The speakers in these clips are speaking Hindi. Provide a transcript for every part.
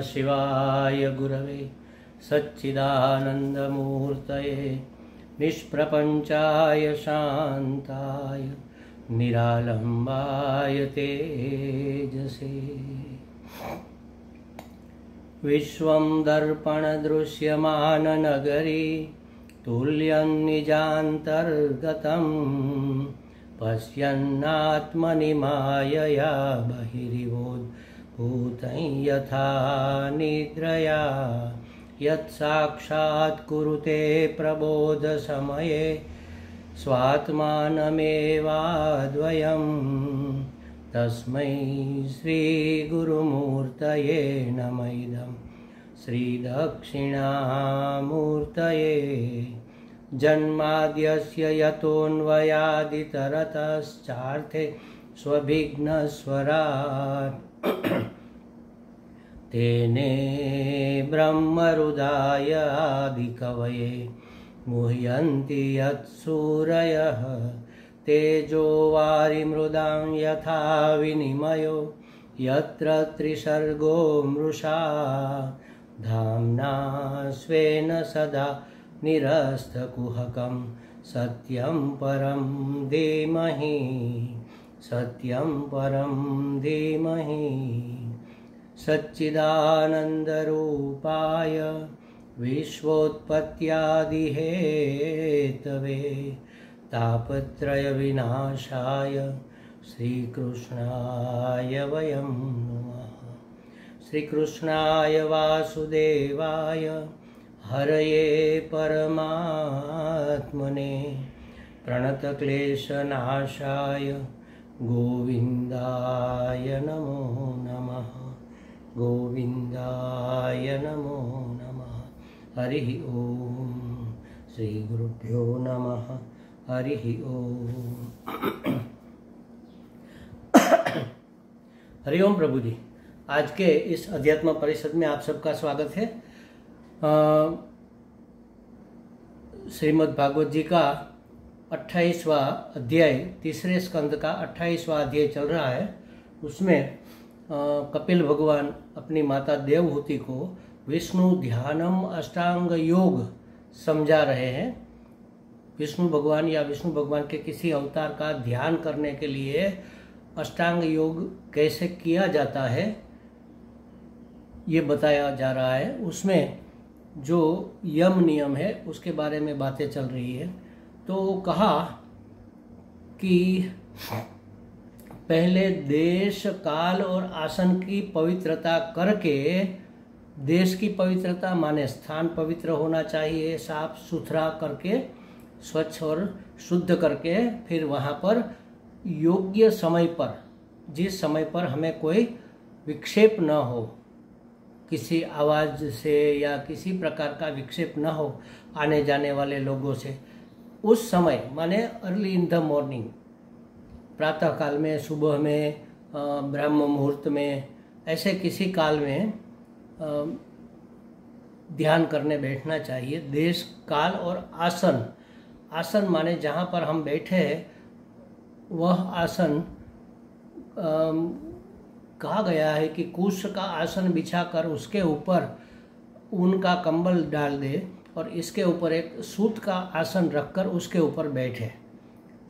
नमः शिवाय गुरवे सच्चिदानन्दमूर्तये निष्प्रपञ्चाय शान्ताय निरालम्बाय तेजसे। विश्वं दर्पणदृश्यमाननगरी तुल्यं निजान्तर्गतं पश्यन्नात्मनि मायया बहिरिवोद्भूतं यथा निद्रया यत्साक्षात् कुरुते प्रबोधसमये स्वात्मानमेवाद्वयं तस्मै श्रीगुरुमूर्तये नमः इदं श्रीदक्षिणामूर्तये। जन्माद्यस्य यतोऽन्वयादितरतश्चार्थे स्वभिघ्नस्वराट् तेने ब्रह्महृदाय आदिकवये मुह्यन्ति यत्सूरयः तेजो वारिमृदां यथा विनिमयो यत्र त्रिसर्गो मृषा धाम्ना स्वेन सदा निरस्तकुहकं सत्यं परं धीमहि सत्यं परं धीमहि। सच्चिदानन्दरूपाय विश्वोत्पत्त्यादिहेतवे तापत्रयविनाशाय श्रीकृष्णाय वयं नमः। श्रीकृष्णाय वासुदेवाय हरये परमात्मने प्रणतक्लेशनाशाय गोविन्दाय नमो नमः गोविन्दाय नमो नमः। हरिः ओम श्री गुरुभ्यो नमः। हरिः ओम। हरिओम प्रभु जी। आज के इस अध्यात्म परिषद में आप सबका स्वागत है। श्रीमद् भागवत जी का 28वां अध्याय, तीसरे स्कंद का 28वां अध्याय चल रहा है। उसमें कपिल भगवान अपनी माता देवहूति को विष्णु ध्यानम अष्टांग योग समझा रहे हैं। विष्णु भगवान या विष्णु भगवान के किसी अवतार का ध्यान करने के लिए अष्टांग योग कैसे किया जाता है ये बताया जा रहा है। उसमें जो यम नियम है उसके बारे में बातें चल रही है। तो कहा कि पहले देश काल और आसन की पवित्रता करके, देश की पवित्रता माने स्थान पवित्र होना चाहिए, साफ सुथरा करके, स्वच्छ और शुद्ध करके, फिर वहाँ पर योग्य समय पर, जिस समय पर हमें कोई विक्षेप न हो, किसी आवाज़ से या किसी प्रकार का विक्षेप न हो आने जाने वाले लोगों से, उस समय माने अर्ली इन द मॉर्निंग, प्रातः काल में, सुबह में, ब्रह्म मुहूर्त में, ऐसे किसी काल में ध्यान करने बैठना चाहिए। देश काल और आसन, आसन माने जहाँ पर हम बैठे हैं वह आसन कहा गया है कि कुश का आसन बिछाकर उसके ऊपर ऊन का कंबल डाल दे और इसके ऊपर एक सूत का आसन रखकर उसके ऊपर बैठे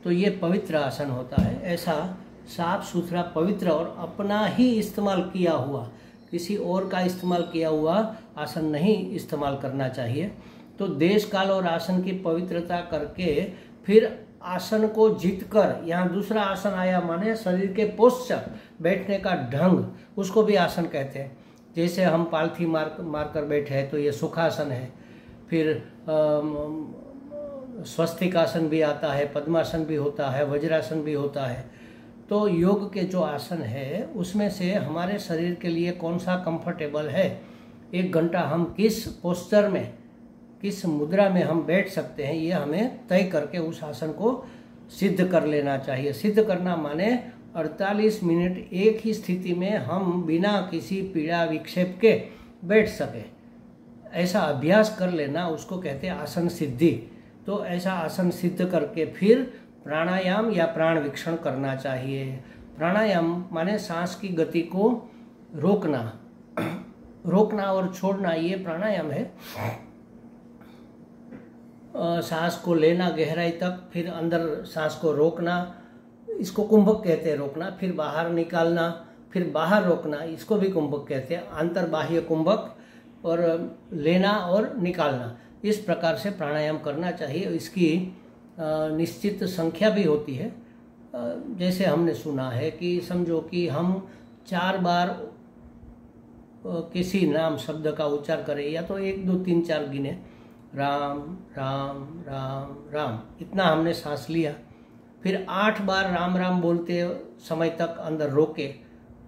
तो ये पवित्र आसन होता है। ऐसा साफ सुथरा पवित्र और अपना ही इस्तेमाल किया हुआ, किसी और का इस्तेमाल किया हुआ आसन नहीं इस्तेमाल करना चाहिए। तो देश काल और आसन की पवित्रता करके फिर आसन को जीतकर, यहाँ दूसरा आसन आया माने शरीर के पोस्चर, बैठने का ढंग, उसको भी आसन कहते हैं। जैसे हम पालथी मार कर बैठे हैं तो ये सुखासन है। फिर स्वस्तिक आसन भी आता है, पद्मासन भी होता है, वज्रासन भी होता है। तो योग के जो आसन है उसमें से हमारे शरीर के लिए कौन सा कंफर्टेबल है, 1 घंटा हम किस पोस्चर में, किस मुद्रा में हम बैठ सकते हैं, ये हमें तय करके उस आसन को सिद्ध कर लेना चाहिए। सिद्ध करना माने 48 मिनट एक ही स्थिति में हम बिना किसी पीड़ा विक्षेप के बैठ सके, ऐसा अभ्यास कर लेना, उसको कहते हैं आसन सिद्धि। तो ऐसा आसन सिद्ध करके फिर प्राणायाम या प्राण विक्षण करना चाहिए। प्राणायाम माने सांस की गति को रोकना, रोकना और छोड़ना ये प्राणायाम है। सांस को लेना गहराई तक, फिर अंदर सांस को रोकना, इसको कुंभक कहते हैं रोकना, फिर बाहर निकालना, फिर बाहर रोकना, इसको भी कुंभक कहते हैं, अंतर्बाह्य कुंभक, और लेना और निकालना। इस प्रकार से प्राणायाम करना चाहिए। इसकी निश्चित संख्या भी होती है। जैसे हमने सुना है कि समझो कि हम 4 बार किसी नाम शब्द का उच्चार करें, या तो 1 2 3 4 गिने, राम राम राम राम, इतना हमने सांस लिया। फिर 8 बार राम राम बोलते समय तक अंदर रोके,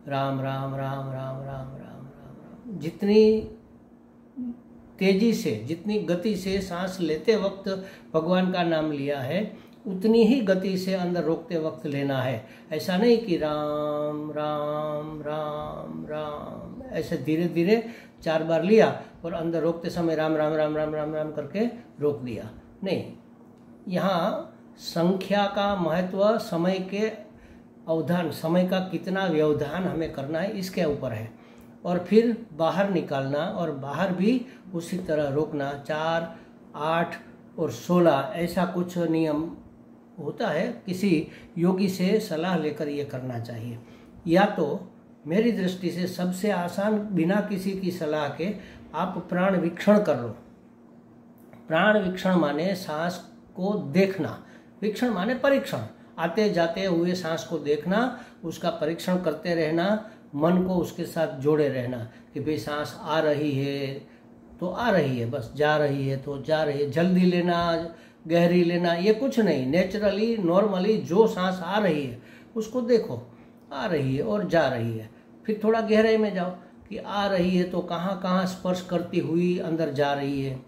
राम राम राम राम राम राम राम राम। जितनी तेजी से, जितनी गति से सांस लेते वक्त भगवान का नाम लिया है, उतनी ही गति से अंदर रोकते वक्त लेना है। ऐसा नहीं कि राम राम राम राम, ऐसे धीरे धीरे 4 बार लिया और अंदर रोकते समय राम राम राम राम राम राम करके रोक दिया। नहीं, यहाँ संख्या का महत्व, समय के अवधान, समय का कितना व्यवधान हमें करना है इसके ऊपर है। और फिर बाहर निकालना, और बाहर भी उसी तरह रोकना। 4, 8 और 16 ऐसा कुछ नियम होता है। किसी योगी से सलाह लेकर ये करना चाहिए। या तो मेरी दृष्टि से सबसे आसान, बिना किसी की सलाह के आप प्राण वीक्षण कर लो। प्राण वीक्षण माने सांस को देखना, वीक्षण माने परीक्षण, आते जाते हुए सांस को देखना, उसका परीक्षण करते रहना, मन को उसके साथ जोड़े रहना कि भाई सांस आ रही है तो आ रही है, बस जा रही है तो जा रही है। जल्दी लेना, गहरी लेना, ये कुछ नहीं। नेचुरली, नॉर्मली जो सांस आ रही है उसको देखो, आ रही है और जा रही है। फिर थोड़ा गहराई में जाओ कि आ रही है तो कहाँ कहाँ स्पर्श करती हुई अंदर जा रही है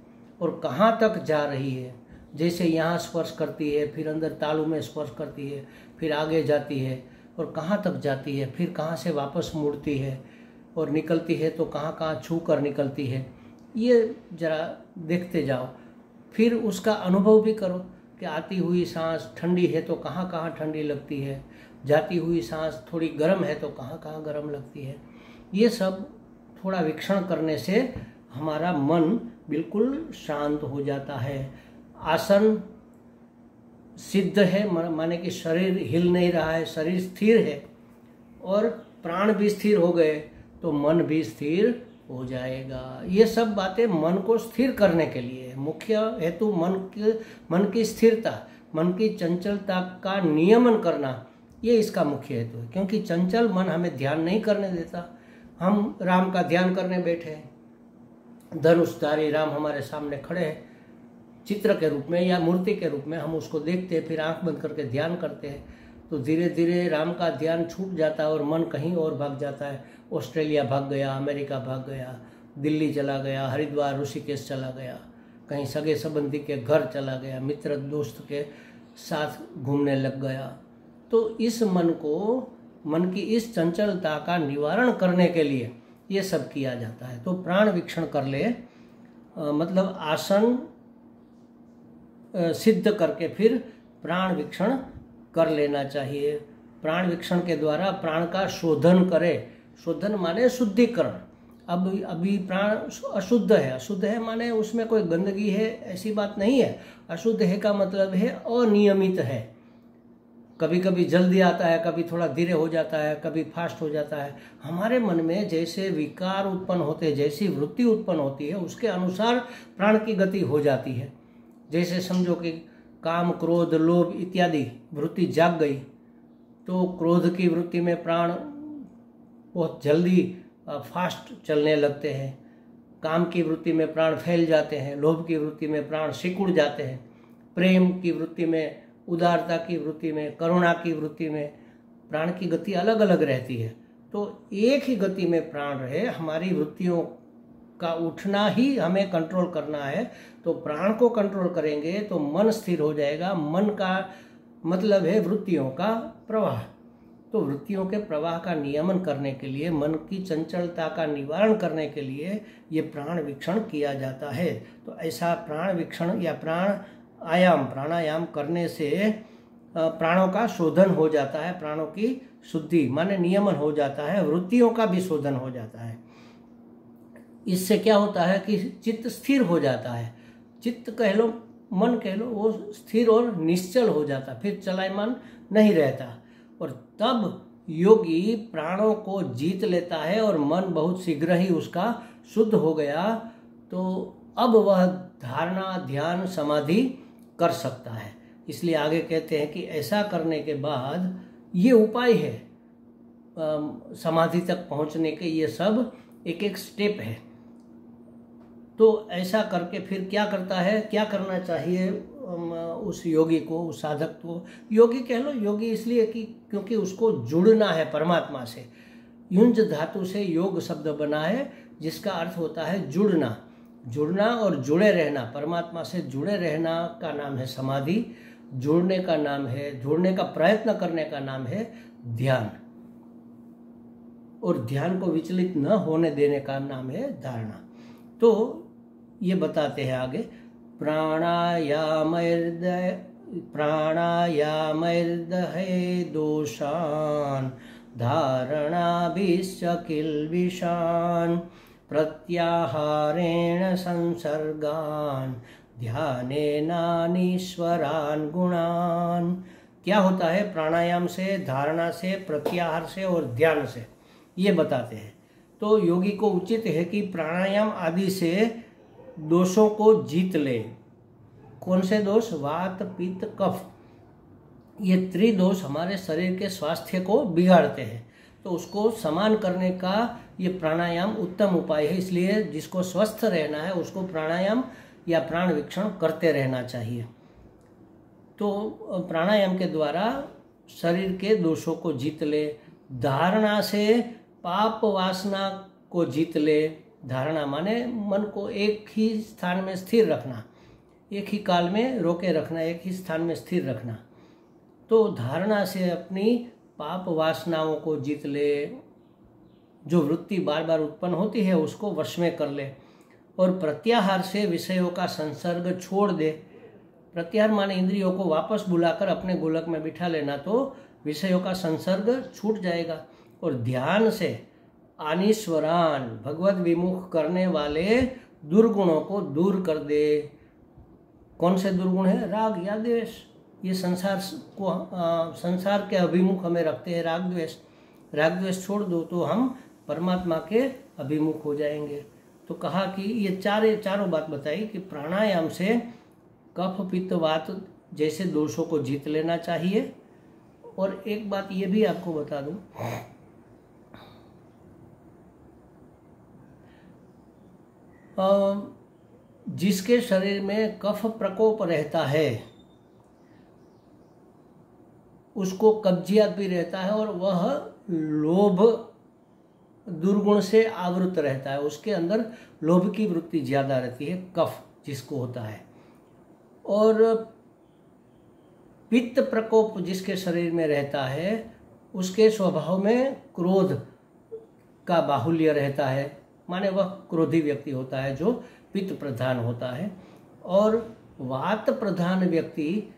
और कहाँ तक जा रही है। जैसे यहाँ स्पर्श करती है, फिर अंदर तालू में स्पर्श करती है, फिर आगे जाती है और कहाँ तक जाती है, फिर कहाँ से वापस मुड़ती है और निकलती है तो कहाँ कहाँ छू कर निकलती है। ये जरा देखते जाओ। फिर उसका अनुभव भी करो कि आती हुई सांस ठंडी है तो कहाँ कहाँ ठंडी लगती है, जाती हुई सांस थोड़ी गर्म है तो कहाँ कहाँ गर्म लगती है। ये सब थोड़ा वीक्षण करने से हमारा मन बिल्कुल शांत हो जाता है। आसन सिद्ध है, माने कि शरीर हिल नहीं रहा है, शरीर स्थिर है, और प्राण भी स्थिर हो गए तो मन भी स्थिर हो जाएगा। ये सब बातें मन को स्थिर करने के लिए है। मुख्य हेतु मन की स्थिरता, मन की चंचलता का नियमन करना, ये इसका मुख्य हेतु है। क्योंकि चंचल मन हमें ध्यान नहीं करने देता। हम राम का ध्यान करने बैठे हैं, धनुषधारी राम हमारे सामने खड़े हैं, चित्र के रूप में या मूर्ति के रूप में हम उसको देखते हैं, फिर आंख बंद करके ध्यान करते हैं, तो धीरे धीरे राम का ध्यान छूट जाता है और मन कहीं और भाग जाता है। ऑस्ट्रेलिया भाग गया, अमेरिका भाग गया, दिल्ली चला गया, हरिद्वार ऋषिकेश चला गया, कहीं सगे संबंधी के घर चला गया, मित्र दोस्त के साथ घूमने लग गया। तो इस मन को, मन की इस चंचलता का निवारण करने के लिए ये सब किया जाता है। तो प्राण वीक्षण कर ले, मतलब आसन सिद्ध करके फिर प्राण वीक्षण कर लेना चाहिए। प्राण वीक्षण के द्वारा प्राण का शोधन करे। शोधन माने शुद्धिकरण। अब अभी प्राण अशुद्ध है, अशुद्ध है माने उसमें कोई गंदगी है ऐसी बात नहीं है। अशुद्ध है का मतलब है अनियमित है। कभी कभी जल्दी आता है, कभी थोड़ा धीरे हो जाता है, कभी फास्ट हो जाता है। हमारे मन में जैसे विकार उत्पन्न होते, जैसी वृत्ति उत्पन्न होती है, उसके अनुसार प्राण की गति हो जाती है। जैसे समझो कि काम, क्रोध, लोभ इत्यादि वृत्ति जाग गई तो क्रोध की वृत्ति में प्राण बहुत जल्दी फास्ट चलने लगते हैं। काम की वृत्ति में प्राण फैल जाते हैं, लोभ की वृत्ति में प्राण सिकुड़ जाते हैं, प्रेम की वृत्ति में, उदारता की वृत्ति में, करुणा की वृत्ति में प्राण की गति अलग अलग रहती है। तो एक ही गति में प्राण रहे, हमारी वृत्तियों का उठना ही हमें कंट्रोल करना है। तो प्राण को कंट्रोल करेंगे तो मन स्थिर हो जाएगा। मन का मतलब है वृत्तियों का प्रवाह। तो वृत्तियों के प्रवाह का नियमन करने के लिए, मन की चंचलता का निवारण करने के लिए ये प्राण वीक्षण किया जाता है। तो ऐसा प्राण वीक्षण या प्राणायाम करने से प्राणों का शोधन हो जाता है, प्राणों की शुद्धि माने नियमन हो जाता है, वृत्तियों का भी शोधन हो जाता है। इससे क्या होता है कि चित्त स्थिर हो जाता है, चित्त कह लो, मन कह लो, वो स्थिर और निश्चल हो जाता, फिर चलायमान नहीं रहता। और तब योगी प्राणों को जीत लेता है और मन बहुत शीघ्र ही उसका शुद्ध हो गया, तो अब वह धारणा, ध्यान, समाधि कर सकता है। इसलिए आगे कहते हैं कि ऐसा करने के बाद ये उपाय है समाधि तक पहुंचने के, ये सब एक एक स्टेप है। तो ऐसा करके फिर क्या करता है, क्या करना चाहिए उस योगी को, उस साधक को, योगी कह लो, योगी इसलिए कि क्योंकि उसको जुड़ना है परमात्मा से। युंज धातु से योग शब्द बना है, जिसका अर्थ होता है जुड़ना, जुड़ना और जुड़े रहना, परमात्मा से जुड़े रहना का नाम है समाधि, जुड़ने का नाम है, जुड़ने का प्रयत्न करने का नाम है ध्यान, और ध्यान को विचलित न होने देने का नाम है धारणा। तो ये बताते हैं आगे, प्राणायामैर्दहे दोषान् धारणाभिश्च किल्बिषान् प्रत्याहारेण संसर्गान् ध्यानेनानीश्वरान् गुणान्। क्या होता है प्राणायाम से, धारणा से, प्रत्याहार से और ध्यान से, ये बताते हैं। तो योगी को उचित है कि प्राणायाम आदि से दोषों को जीत ले। कौन से दोष? वात, पित्त, कफ, ये त्रिदोष हमारे शरीर के स्वास्थ्य को बिगाड़ते हैं, तो उसको समान करने का ये प्राणायाम उत्तम उपाय है। इसलिए जिसको स्वस्थ रहना है उसको प्राणायाम या प्राण वीक्षण करते रहना चाहिए। तो प्राणायाम के द्वारा शरीर के दोषों को जीत ले, धारणा से पाप वासना को जीत ले। धारणा माने मन को एक ही स्थान में स्थिर रखना, एक ही काल में रोके रखना, एक ही स्थान में स्थिर रखना। तो धारणा से अपनी पाप वासनाओं को जीत ले, जो वृत्ति बार बार उत्पन्न होती है उसको वश में कर ले। और प्रत्याहार से विषयों का संसर्ग छोड़ दे। प्रत्याहार माने इंद्रियों को वापस बुलाकर अपने गोलक में बिठा लेना, तो विषयों का संसर्ग छूट जाएगा। और ध्यान से अनीश्वरान, भगवत विमुख करने वाले दुर्गुणों को दूर कर दे। कौन से दुर्गुण है? राग या द्वेष। ये संसार संसार के अभिमुख हमें रखते हैं, राग द्वेष। राग द्वेष छोड़ दो तो हम परमात्मा के अभिमुख हो जाएंगे। तो कहा कि ये चारों बात बताई कि प्राणायाम से कफ, पित्त, वात जैसे दोषों को जीत लेना चाहिए। और एक बात ये भी आपको बता दूं, जिसके शरीर में कफ प्रकोप रहता है उसको कब्जियत भी रहता है और वह लोभ दुर्गुण से आवृत रहता है, उसके अंदर लोभ की वृत्ति ज्यादा रहती है, कफ जिसको होता है। और पित्त प्रकोप जिसके शरीर में रहता है उसके स्वभाव में क्रोध का बाहुल्य रहता है, माने वह क्रोधी व्यक्ति होता है जो पित्त प्रधान होता है। और वात प्रधान व्यक्ति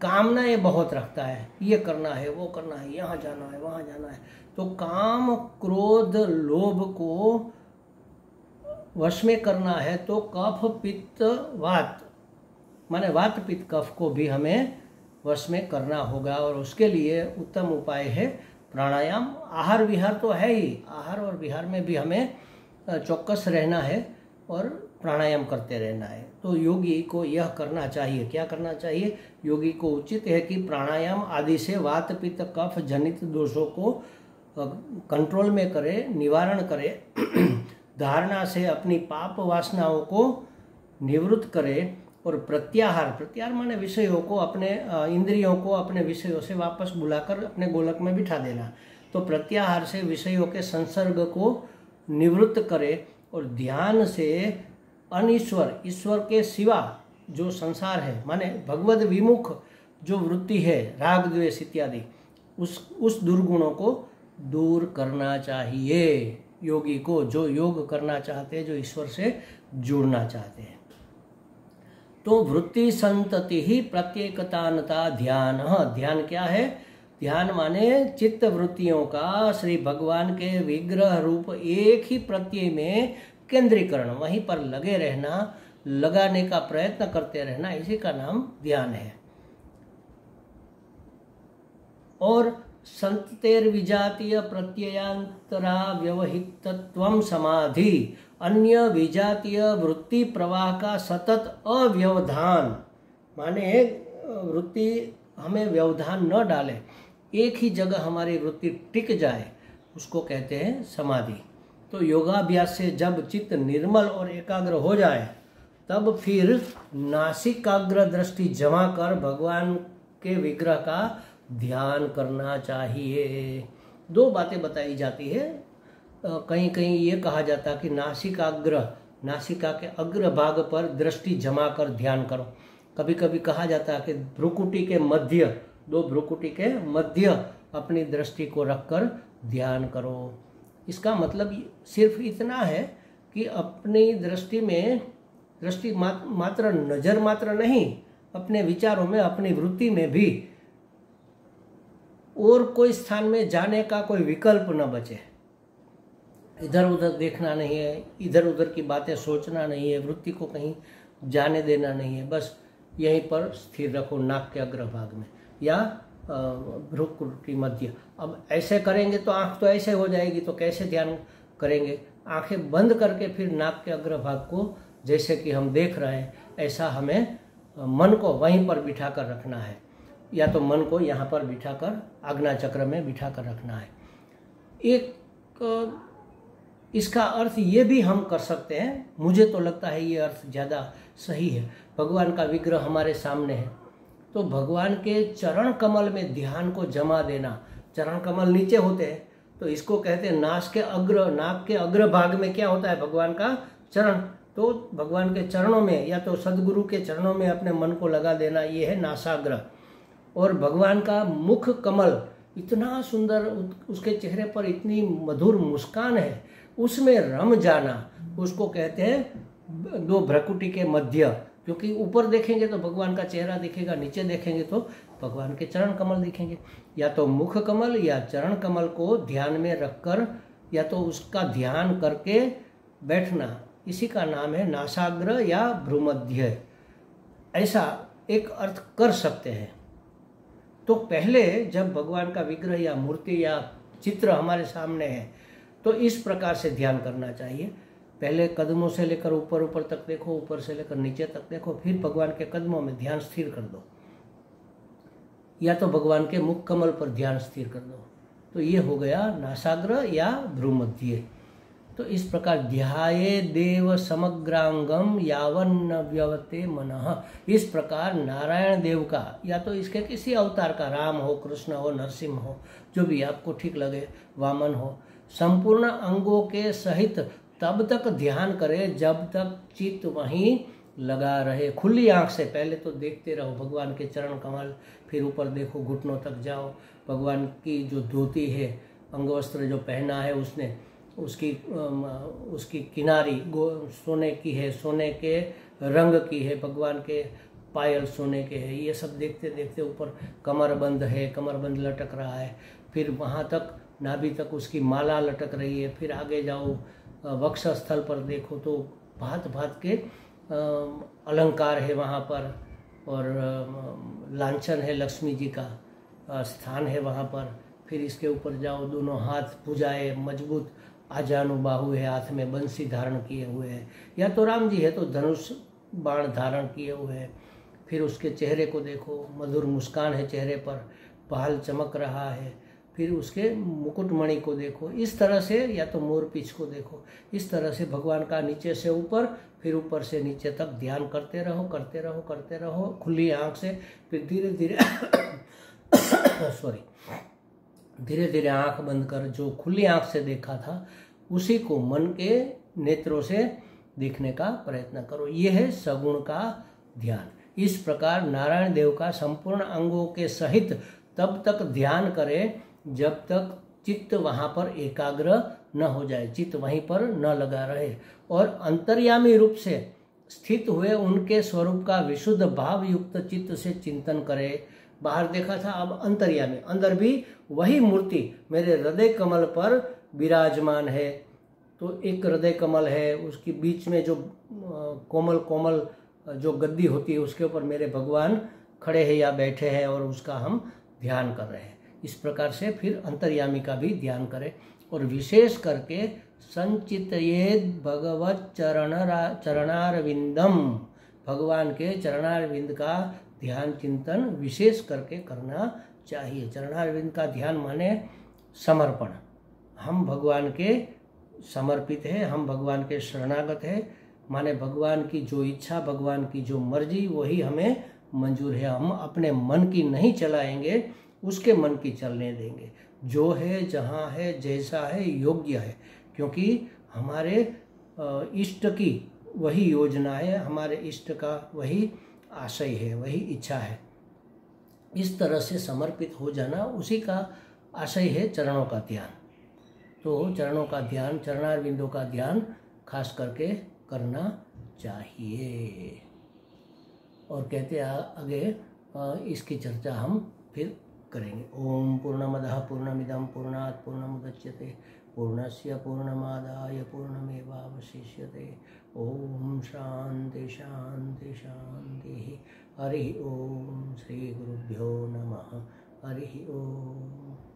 कामनाएं बहुत रखता है, ये करना है, वो करना है, यहाँ जाना है, वहाँ जाना है। तो काम, क्रोध, लोभ को वश में करना है तो कफ, पित्त, वात माने वात, पित्त, कफ को भी हमें वश में करना होगा। और उसके लिए उत्तम उपाय है प्राणायाम। आहार विहार तो है ही, आहार और विहार में भी हमें चौकस रहना है और प्राणायाम करते रहना है। तो योगी को यह करना चाहिए। क्या करना चाहिए? योगी को उचित है कि प्राणायाम आदि से वात, पित्त, कफ जनित दोषों को कंट्रोल में करे, निवारण करे। धारणा से अपनी पाप वासनाओं को निवृत्त करे। और प्रत्याहार माने विषयों को, अपने इंद्रियों को अपने विषयों से वापस बुलाकर अपने गोलक में बिठा देना। तो प्रत्याहार से विषयों के संसर्ग को निवृत्त करे। और ध्यान से अनीश्वर, ईश्वर के सिवा जो संसार है, माने भगवत विमुख जो वृत्ति है, राग द्वेष इत्यादि, उस दुर्गुणों को दूर करना चाहिए योगी को, जो योग करना चाहते हैं, जो ईश्वर से जुड़ना चाहते हैं। तो वृत्ति संतति ही प्रत्येकतानता ध्यान। ध्यान क्या है? ध्यान माने चित्त वृत्तियों का श्री भगवान के विग्रह रूप एक ही प्रत्यय में विकेंद्रीकरण, वहीं पर लगे रहना, लगाने का प्रयत्न करते रहना, इसी का नाम ध्यान है। और संतेर विजातीय प्रत्ययांतरा व्यवहितत्वम समाधि, अन्य विजातीय वृत्ति प्रवाह का सतत अव्यवधान, माने वृत्ति हमें व्यवधान न डाले, एक ही जगह हमारी वृत्ति टिक जाए, उसको कहते हैं समाधि। तो योगाभ्यास से जब चित्त निर्मल और एकाग्र हो जाए तब फिर नासिकाग्र दृष्टि जमा कर भगवान के विग्रह का ध्यान करना चाहिए। दो बातें बताई जाती है, कहीं कहीं ये कहा जाता कि नासिकाग्र, नासिका के अग्र भाग पर दृष्टि जमा कर ध्यान करो। कभी कभी कहा जाता है कि भ्रुकुटी के मध्य, दो भ्रुकुटी के मध्य अपनी दृष्टि को रखकर ध्यान करो। इसका मतलब सिर्फ इतना है कि अपनी दृष्टि में, दृष्टि मात्र नजर मात्र नहीं, अपने विचारों में, अपनी वृत्ति में भी और कोई स्थान में जाने का कोई विकल्प न बचे। इधर उधर देखना नहीं है, इधर उधर की बातें सोचना नहीं है, वृत्ति को कहीं जाने देना नहीं है, बस यहीं पर स्थिर रखो नाक के अग्रभाग में या भ्रुकुटी मध्य। अब ऐसे करेंगे तो आंख तो ऐसे हो जाएगी, तो कैसे ध्यान करेंगे? आंखें बंद करके फिर नाक के अग्रभाग को जैसे कि हम देख रहे हैं, ऐसा हमें मन को वहीं पर बिठा कर रखना है, या तो मन को यहाँ पर बिठाकर आज्ञा चक्र में बिठा कर रखना है। एक इसका अर्थ ये भी हम कर सकते हैं, मुझे तो लगता है ये अर्थ ज़्यादा सही है। भगवान का विग्रह हमारे सामने है, तो भगवान के चरण कमल में ध्यान को जमा देना। चरण कमल नीचे होते हैं, तो इसको कहते हैं नाक के अग्र भाग में क्या होता है? भगवान का चरण। तो भगवान के चरणों में या तो सदगुरु के चरणों में अपने मन को लगा देना, ये है नासाग्र। और भगवान का मुख कमल इतना सुंदर, उसके चेहरे पर इतनी मधुर मुस्कान है, उसमें रम जाना, उसको कहते हैं दो भ्रुकुटी के मध्य। क्योंकि ऊपर देखेंगे तो भगवान का चेहरा दिखेगा, नीचे देखेंगे तो भगवान के चरण कमल दिखेंगे। या तो मुख कमल या चरण कमल को ध्यान में रखकर या तो उसका ध्यान करके बैठना, इसी का नाम है नासाग्र या भ्रूमध्य। ऐसा एक अर्थ कर सकते हैं। तो पहले जब भगवान का विग्रह या मूर्ति या चित्र हमारे सामने है तो इस प्रकार से ध्यान करना चाहिए। पहले कदमों से लेकर ऊपर तक देखो, ऊपर से लेकर नीचे तक देखो, फिर भगवान के कदमों में ध्यान स्थिर कर दो, या तो भगवान के मुख कमल पर ध्यान स्थिर कर दो। तो ये हो गया नासाग्र या भ्रूमध्य। तो इस प्रकार ध्याये देव समग्रांगम यावन्न व्यवते मनः, इस प्रकार नारायण देव का या तो इसके किसी अवतार का, राम हो, कृष्ण हो, नरसिंह हो, जो भी आपको ठीक लगे, वामन हो, संपूर्ण अंगों के सहित तब तक ध्यान करे जब तक चित्त वहीं लगा रहे। खुली आंख से पहले तो देखते रहो भगवान के चरण कमल, फिर ऊपर देखो, घुटनों तक जाओ, भगवान की जो धोती है, अंगवस्त्र जो पहना है उसने, उसकी किनारी सोने की है, सोने के रंग की है, भगवान के पायल सोने के हैं। ये सब देखते देखते ऊपर कमरबंद है, कमरबंद लटक रहा है, फिर वहाँ तक नाभि तक उसकी माला लटक रही है। फिर आगे जाओ, वक्ष स्थल पर देखो तो भांत भांत के अलंकार है वहाँ पर, और लांछन है, लक्ष्मी जी का स्थान है वहाँ पर। फिर इसके ऊपर जाओ, दोनों हाथ भुजाए मजबूत, आजानुबाहु है, हाथ में बंसी धारण किए हुए हैं, या तो राम जी है तो धनुष बाण धारण किए हुए हैं। फिर उसके चेहरे को देखो, मधुर मुस्कान है चेहरे पर, बाल चमक रहा है। फिर उसके मुकुटमणि को देखो, इस तरह से, या तो मोर पीछ को देखो, इस तरह से भगवान का नीचे से ऊपर, फिर ऊपर से नीचे तक ध्यान करते रहो, करते रहो, करते रहो खुली आंख से। फिर धीरे धीरे धीरे धीरे आंख बंद कर जो खुली आंख से देखा था उसी को मन के नेत्रों से देखने का प्रयत्न करो। ये है सगुण का ध्यान। इस प्रकार नारायण देव का संपूर्ण अंगों के सहित तब तक ध्यान करें जब तक चित्त वहाँ पर एकाग्र न हो जाए, चित्त वहीं पर न लगा रहे, और अंतर्यामी रूप से स्थित हुए उनके स्वरूप का विशुद्ध भाव युक्त चित्त से चिंतन करे। बाहर देखा था, अब अंतर्यामी, अंदर भी वही मूर्ति मेरे हृदय कमल पर विराजमान है। तो एक हृदय कमल है, उसके बीच में जो कोमल कोमल जो गद्दी होती है उसके ऊपर मेरे भगवान खड़े हैं या बैठे हैं और उसका हम ध्यान कर रहे हैं। इस प्रकार से फिर अंतर्यामी का भी ध्यान करें। और विशेष करके संचितयेद भगवत चरणारविंदम, भगवान के चरणारविंद का ध्यान चिंतन विशेष करके करना चाहिए। चरणारविंद का ध्यान माने समर्पण, हम भगवान के समर्पित है, हम भगवान के शरणागत है, माने भगवान की जो इच्छा, भगवान की जो मर्जी वही हमें मंजूर है। हम अपने मन की नहीं चलाएंगे, उसके मन की चलने देंगे। जो है, जहाँ है, जैसा है, योग्य है, क्योंकि हमारे इष्ट की वही योजना है, हमारे इष्ट का वही आशय है, वही इच्छा है। इस तरह से समर्पित हो जाना, उसी का आशय है चरणों का ध्यान। तो चरणों का ध्यान, चरणारविंदों का ध्यान खास करके करना चाहिए। और कहते आगे इसकी चर्चा हम फिर करेंगे। ओम पूर्णमदः पूर्णमिदं पूर्णात् पूर्णमुदच्यते पूर्णस्य पूर्णमादाय पूर्णमेवावशिष्यते। ओम शांति शांति शांति। हरि ओम। श्री गुरुभ्यो नमः। हरि ओम।